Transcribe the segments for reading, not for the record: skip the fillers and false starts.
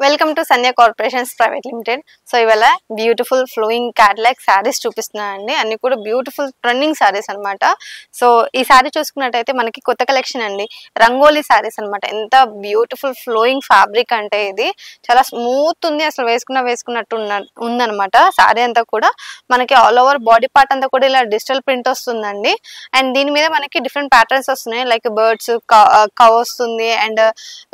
Welcome to Sanya corporations private limited. So ఇవాళ beautiful flowing catalogue saris చూపిస్తున్నానండి. అన్ని కూడా బ్యూటిఫుల్ ట్రెండింగ్ శారీస్ అనమాట. సో ఈ శారీ చూసుకున్నట్టయితే మనకి కొత్త కలెక్షన్ అండి, రంగోలీ శారీస్ అనమాట. ఎంత బ్యూటిఫుల్ ఫ్లోయింగ్ ఫ్యాబ్రిక్ అంటే ఇది చాలా స్మూత్ ఉంది, అసలు వేసుకున్నట్టు ఉందనమాట. శారీ అంతా కూడా మనకి ఆల్ ఓవర్ బాడీ పార్ట్ అంతా కూడా ఇలా డిజిటల్ ప్రింట్ వస్తుందండి. అండ్ దీని మీద మనకి డిఫరెంట్ ప్యాటర్న్స్ వస్తున్నాయి, లైక్ బర్డ్స్, కవ్ వస్తుంది, అండ్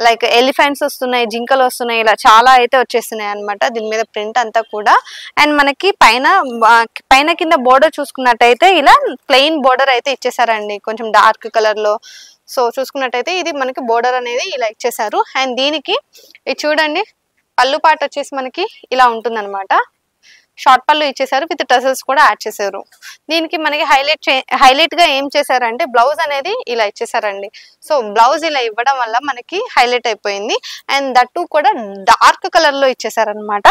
లైక్ ఎలిఫెంట్స్ వస్తున్నాయి, జింకలు వస్తున్నాయి, ఇలా చాలా అయితే వచ్చేస్తున్నాయి అనమాట దీని మీద ప్రింట్ అంతా కూడా. అండ్ మనకి పైన కింద బోర్డర్ చూసుకున్నట్టయితే ఇలా ప్లెయిన్ బోర్డర్ అయితే ఇచ్చేసారండి, కొంచెం డార్క్ కలర్ లో. సో చూసుకున్నట్టయితే ఇది మనకి బోర్డర్ అనేది ఇలా ఇచ్చేసారు. అండ్ దీనికి ఇది చూడండి, పళ్ళు పాట వచ్చేసి మనకి ఇలా ఉంటుంది అనమాట. షార్ట్ పళ్ళు ఇచ్చేసారు, విత్ టసల్స్ కూడా యాడ్ చేశారు. దీనికి మనకి హైలైట్ గా ఏం చేశారంటే బ్లౌజ్ అనేది ఇలా ఇచ్చేసారండి. సో బ్లౌజ్ ఇలా ఇవ్వడం వల్ల మనకి హైలైట్ అయిపోయింది. అండ్ దట్టు కూడా డార్క్ కలర్ లో ఇచ్చేసారనమాట.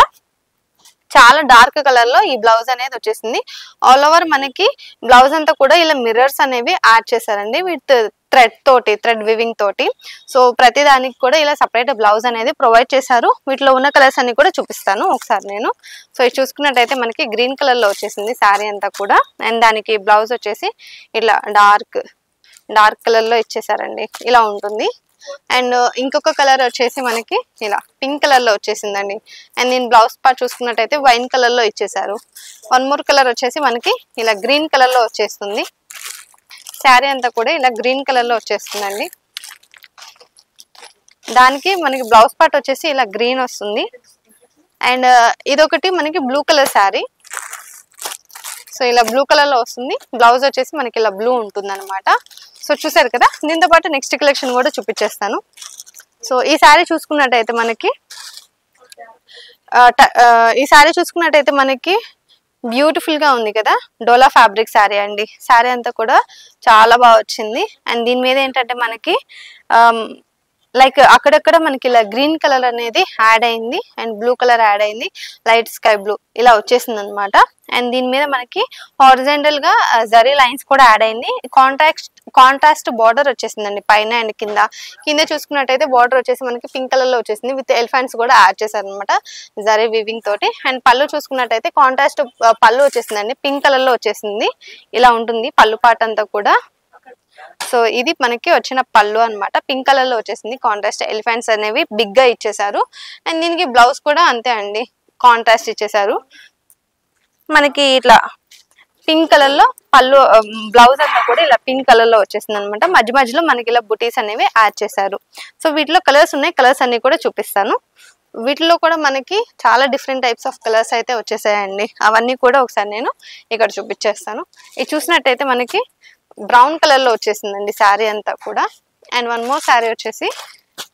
చాలా డార్క్ కలర్ లో ఈ బ్లౌజ్ అనేది వచ్చేసింది. ఆల్ ఓవర్ మనకి బ్లౌజ్ అంతా కూడా ఇలా మిర్రర్స్ అనేవి యాడ్ చేశారండి, విత్ థ్రెడ్ వివింగ్ తోటి. సో ప్రతి దానికి కూడా ఇలా సపరేట్ బ్లౌజ్ అనేది ప్రొవైడ్ చేశారు. వీటిలో ఉన్న కలర్స్ అన్ని కూడా చూపిస్తాను ఒకసారి నేను. సో ఇది చూసుకున్నట్టయితే మనకి గ్రీన్ కలర్ లో వచ్చేసింది శారీ అంతా కూడా. అండ్ దానికి బ్లౌజ్ వచ్చేసి ఇట్లా డార్క్ కలర్ లో ఇచ్చేసారండి, ఇలా ఉంటుంది. అండ్ ఇంకొక కలర్ వచ్చేసి మనకి ఇలా పింక్ కలర్ లో వచ్చేసిందండి. అండ్ నేను బ్లౌజ్ పార్ట్ చూసుకున్నట్టయితే వైన్ కలర్ లో ఇచ్చేసారు. వన్ మోర్ కలర్ వచ్చేసి మనకి ఇలా గ్రీన్ కలర్ లో వచ్చేస్తుంది. శారీ అంతా కూడా ఇలా గ్రీన్ కలర్ లో వచ్చేస్తుందండి. దానికి మనకి బ్లౌజ్ పార్ట్ వచ్చేసి ఇలా గ్రీన్ వస్తుంది. అండ్ ఇదొకటి మనకి బ్లూ కలర్ శారీ. సో ఇలా బ్లూ కలర్ లో వస్తుంది. బ్లౌజ్ వచ్చేసి మనకి ఇలా బ్లూ ఉంటుంది అనమాట. సో చూసారు కదా, దీంతో పాటు నెక్స్ట్ కలెక్షన్ కూడా చూపించేస్తాను. సో ఈ శారీ చూసుకున్నట్టయితే మనకి బ్యూటిఫుల్ గా ఉంది కదా, డోలా ఫ్యాబ్రిక్ శారీ అండి. శారీ అంతా కూడా చాలా బాగా వచ్చింది. అండ్ దీని మీద ఏంటంటే మనకి లైక్ అక్కడక్కడ మనకి ఇలా గ్రీన్ కలర్ అనేది యాడ్ అయింది, అండ్ బ్లూ కలర్ యాడ్ అయింది, లైట్ స్కై బ్లూ ఇలా వచ్చేసింది అనమాట. అండ్ దీని మీద మనకి హారిజాంటల్ గా జరీ లైన్స్ కూడా యాడ్ అయింది. కాంట్రాస్ట్ బార్డర్ వచ్చేసిందండి పైన అండ్ కింద చూసుకున్నట్టయితే బార్డర్ వచ్చేసి మనకి పింక్ కలర్ లో వచ్చేసింది, విత్ ఎలిఫెంట్స్ కూడా యాడ్ చేశారు అనమాట జరీ వివింగ్ తోటి. అండ్ పళ్ళు చూసుకున్నట్టయితే కాంట్రాస్ట్ పళ్ళు వచ్చేసిందండి, పింక్ కలర్ లో వచ్చేసింది, ఇలా ఉంటుంది పళ్ళు పార్ట్ అంతా కూడా. సో ఇది మనకి వచ్చిన పళ్ళు అనమాట, పింక్ కలర్ లో వచ్చేసింది. కాంట్రాస్ట్ ఎలిఫెంట్స్ అనేవి బిగ్ గా ఇచ్చేసారు. అండ్ దీనికి బ్లౌజ్ కూడా అంతే అండి, కాంట్రాస్ట్ ఇచ్చేసారు. మనకి ఇట్లా పింక్ కలర్ లో పళ్ళు, బ్లౌజ్ అంతా కూడా ఇలా పింక్ కలర్ లో వచ్చేసింది అనమాట. మధ్యలో మనకి ఇలా బుటీస్ అనేవి యాడ్ చేశారు. సో వీటిలో కలర్స్ ఉన్నాయి, కలర్స్ అన్ని కూడా చూపిస్తాను. వీటిలో కూడా మనకి చాలా డిఫరెంట్ టైప్స్ ఆఫ్ కలర్స్ అయితే వచ్చేసాయండి. అవన్నీ కూడా ఒకసారి నేను ఇక్కడ చూపించేస్తాను. ఇది చూసినట్టయితే మనకి బ్రౌన్ కలర్ లో వచ్చేసిందండి శారీ అంతా కూడా. అండ్ వన్ మోర్ శారీ వచ్చేసి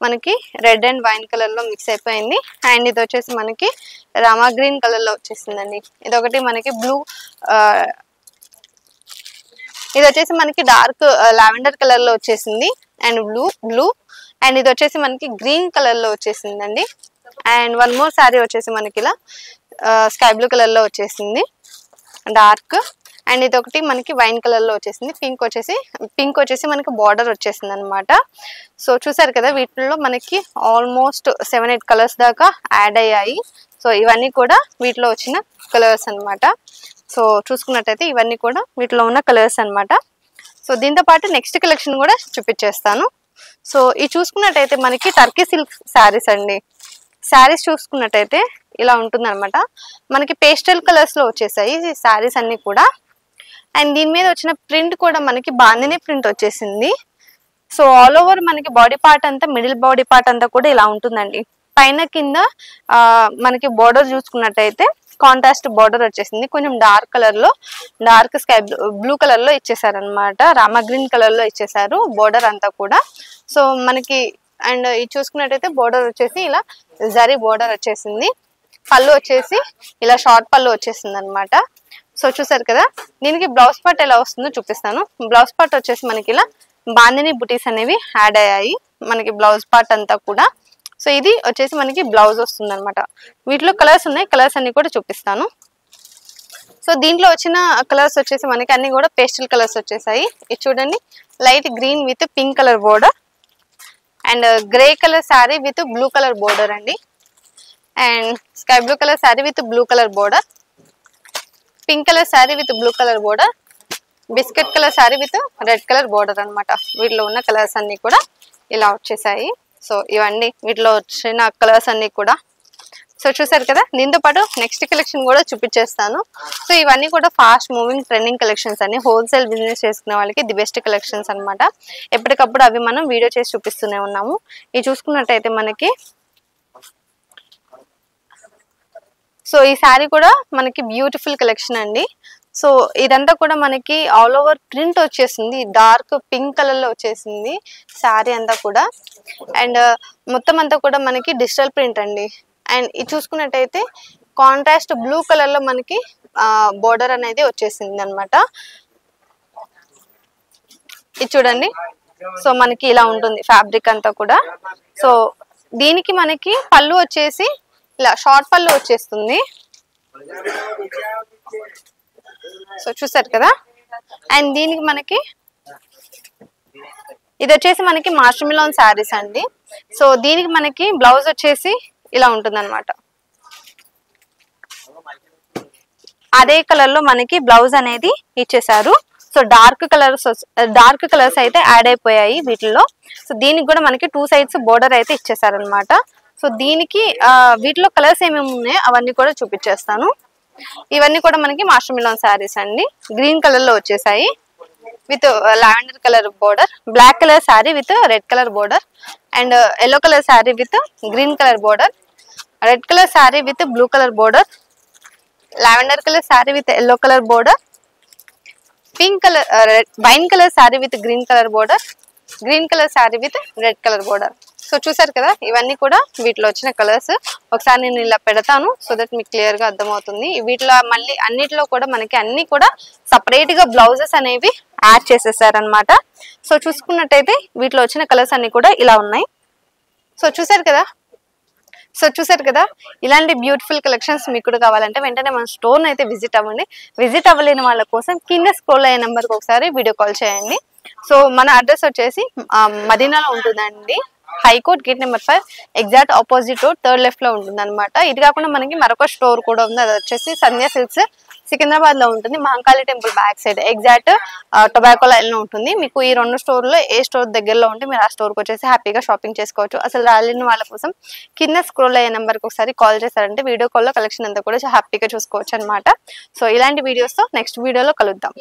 మనకి రెడ్ అండ్ వైన్ కలర్ లో మిక్స్ అయిపోయింది. అండ్ ఇది వచ్చేసి మనకి రామా గ్రీన్ కలర్ లో వచ్చేసిందండి. ఇదొకటి మనకి ఇది వచ్చేసి మనకి డార్క్ లావెండర్ కలర్ లో వచ్చేసింది, అండ్ బ్లూ. అండ్ ఇది వచ్చేసి మనకి గ్రీన్ కలర్ లో వచ్చేసిందండి. అండ్ వన్ మోర్ శారీ వచ్చేసి మనకి ఇలా స్కై బ్లూ కలర్ లో వచ్చేసింది డార్క్. అండ్ ఇది ఒకటి మనకి వైన్ కలర్ లో వచ్చేసింది. పింక్ వచ్చేసి మనకి బార్డర్ వచ్చేసింది అనమాట. సో చూసారు కదా, వీటిలో మనకి ఆల్మోస్ట్ 7-8 కలర్స్ దాకా యాడ్ అయ్యాయి. సో ఇవన్నీ కూడా వీటిలో వచ్చిన కలర్స్ అనమాట. సో చూసుకున్నట్టయితే ఇవన్నీ కూడా వీటిలో ఉన్న కలర్స్ అనమాట. సో దీంతో పాటు నెక్స్ట్ కలెక్షన్ కూడా చూపించేస్తాను. సో ఇది చూసుకున్నట్టయితే మనకి టర్కీ సిల్క్ శారీస్ అండి. శారీస్ చూసుకున్నట్టయితే ఇలా ఉంటుంది అనమాట. మనకి పేస్టల్ కలర్స్ లో వచ్చేసాయి ఈ శారీస్ అన్ని కూడా. అండ్ దీని మీద వచ్చిన ప్రింట్ కూడా మనకి బాందిని ప్రింట్ వచ్చేసింది. సో ఆల్ ఓవర్ మనకి బాడీ పార్ట్ అంతా, మిడిల్ బాడీ పార్ట్ అంతా కూడా ఇలా ఉంటుందండి. పైన కింద మనకి బోర్డర్ చూసుకున్నట్టయితే కాంట్రాస్ట్ బోర్డర్ వచ్చేసింది. కొంచెం డార్క్ కలర్ లో, డార్క్ స్కై బ్లూ కలర్ లో ఇచ్చేసారు అనమాట. రామా గ్రీన్ కలర్ లో ఇచ్చేసారు బోర్డర్ అంతా కూడా. సో మనకి అండ్ ఇది చూసుకున్నట్టయితే బోర్డర్ వచ్చేసి ఇలా జరీ బోర్డర్ వచ్చేసింది. పళ్ళు వచ్చేసి ఇలా షార్ట్ పళ్ళు వచ్చేసింది అనమాట. సో చూసారు కదా, దీనికి బ్లౌజ్ పార్ట్ ఎలా వస్తుందో చూపిస్తాను. బ్లౌజ్ పార్ట్ వచ్చేసి మనకి ఇలా బాందిని బుటీస్ అనేవి యాడ్ అయ్యాయి మనకి బ్లౌజ్ పార్ట్ అంతా కూడా. సో ఇది వచ్చేసి మనకి బ్లౌజ్ వస్తుంది అనమాట. వీటిలో కలర్స్ ఉన్నాయి, కలర్స్ అన్ని కూడా చూపిస్తాను. సో దీంట్లో వచ్చిన కలర్స్ వచ్చేసి మనకి అన్ని కూడా పేస్టల్ కలర్స్ వచ్చేసాయి. ఇది చూడండి, light green with pink colour border, and grey colour sari with blue colour border అండి. And sky blue colour sari with blue colour border, pink colour sari with blue colour border, biscuit colour sari with red colour border అనమాట. వీటిలో ఉన్న colours అన్ని కూడా ఇలా వచ్చేసాయి. So ఇవన్నీ వీటిలో వచ్చిన కలర్స్ అన్ని కూడా సో చూసారు కదా. దీంతో పాటు నెక్స్ట్ కలెక్షన్ కూడా చూపించేస్తాను. సో ఇవన్నీ కూడా ఫాస్ట్ మూవింగ్ ట్రెండింగ్ కలెక్షన్స్ అన్ని హోల్సేల్ బిజినెస్ చేసుకునే వాళ్ళకి ది బెస్ట్ కలెక్షన్స్ అనమాట. ఎప్పటికప్పుడు అవి మనం వీడియో చేసి చూపిస్తూనే ఉన్నాము. ఇవి చూసుకున్నట్టయితే మనకి సో ఈ శారీ కూడా మనకి బ్యూటిఫుల్ కలెక్షన్ అండి. సో ఇదంతా కూడా మనకి ఆల్ ఓవర్ ప్రింట్ వచ్చేసింది, డార్క్ పింక్ కలర్ లో వచ్చేసింది శారీ అంతా కూడా. అండ్ మొత్తం అంతా కూడా మనకి డిజిటల్ ప్రింట్ అండి. అండ్ ఇది చూసుకున్నట్టయితే కాంట్రాస్ట్ బ్లూ కలర్ లో మనకి బోర్డర్ అనేది వచ్చేసింది అనమాట. ఇది చూడండి. సో మనకి ఇలా ఉంటుంది ఫ్యాబ్రిక్ అంతా కూడా. సో దీనికి మనకి పళ్ళు వచ్చేసి ఇలా షార్ట్ పళ్ళు వచ్చేస్తుంది. సో చూసారు కదా. అండ్ దీనికి మనకి ఇది వచ్చేసి మనకి మాస్టర్ మిలాన్ శారీస్ అండి. సో దీనికి మనకి బ్లౌజ్ వచ్చేసి ఇలా ఉంటుంది అనమాట. అదే కలర్ లో మనకి బ్లౌజ్ అనేది ఇచ్చేసారు. సో డార్క్ కలర్స్ అయితే యాడ్ అయిపోయాయి వీటిల్లో. సో దీనికి కూడా మనకి 2 సైడ్స్ బోర్డర్ అయితే ఇచ్చేసారు అనమాట. సో దీనికి వీటిలో కలర్స్ ఏమేమి ఉన్నాయో అవన్నీ కూడా చూపించేస్తాను. ఇవన్నీ కూడా మనకి మాస్టర్ మిలాన్ శారీస్ అండి. గ్రీన్ కలర్ లో వచ్చేసాయి with lavender colour border, black colour sari with red colour border, and yellow colour sari with green colour border, red colour sari with blue colour border, lavender colour sari with yellow colour border, pink colour wine colour sari with green colour border, green colour sari with red colour border. So చూసారు కదా. ఇవన్నీ కూడా వీటిలో వచ్చిన colours. ఒకసారి నేను ఇలా పెడతాను సో దట్ మీకు క్లియర్ గా అర్థమవుతుంది. వీటిలో మళ్ళీ అన్నిటిలో కూడా మనకి అన్ని కూడా సపరేట్ గా బ్లౌజెస్ అనేవి యాడ్ చేసేసారనమాట. సో చూసుకున్నట్టయితే వీటిలో వచ్చిన కలర్స్ అన్ని కూడా ఇలా ఉన్నాయి. సో చూసారు కదా. ఇలాంటి బ్యూటిఫుల్ కలెక్షన్స్ మీకు కూడా కావాలంటే వెంటనే మన స్టోర్ అయితే విజిట్ అవ్వండి. విజిట్ అవ్వలేని వాళ్ళ కోసం కింద స్క్రోల్ అయ్యే నెంబర్కి ఒకసారి వీడియో కాల్ చేయండి. సో మన అడ్రస్ వచ్చేసి మదీనాలో ఉంటుందండి. High court gate number 5 exact opposite road 3rd left లో ఉంటుంది అనమాట. ఇది కాకుండా మనకి మరొక స్టోర్ కూడా ఉంది. అది వచ్చేసి సంధ్యా సిల్క్స్ సికింద్రాబాద్ లో ఉంటుంది. Mahankali temple back side exact tobacco line లో ఉంటుంది. మీకు ఈ 2 స్టోర్లో ఏ స్టోర్ దగ్గరలో ఉంటే మీరు ఆ స్టోర్కి వచ్చేసి హ్యాపీగా షాపింగ్ చేసుకోవచ్చు. అసలు రాలేని వాళ్ళ కోసం కింద స్క్రోల్ అయ్యే నెంబర్కి ఒకసారి కాల్ చేశారంటే వీడియో కాల్లో కలెక్షన్ అంతా కూడా హ్యాపీగా చూసుకోవచ్చు అనమాట. సో ఇలాంటి వీడియోస్తో నెక్స్ట్ వీడియోలో కలుద్దాం.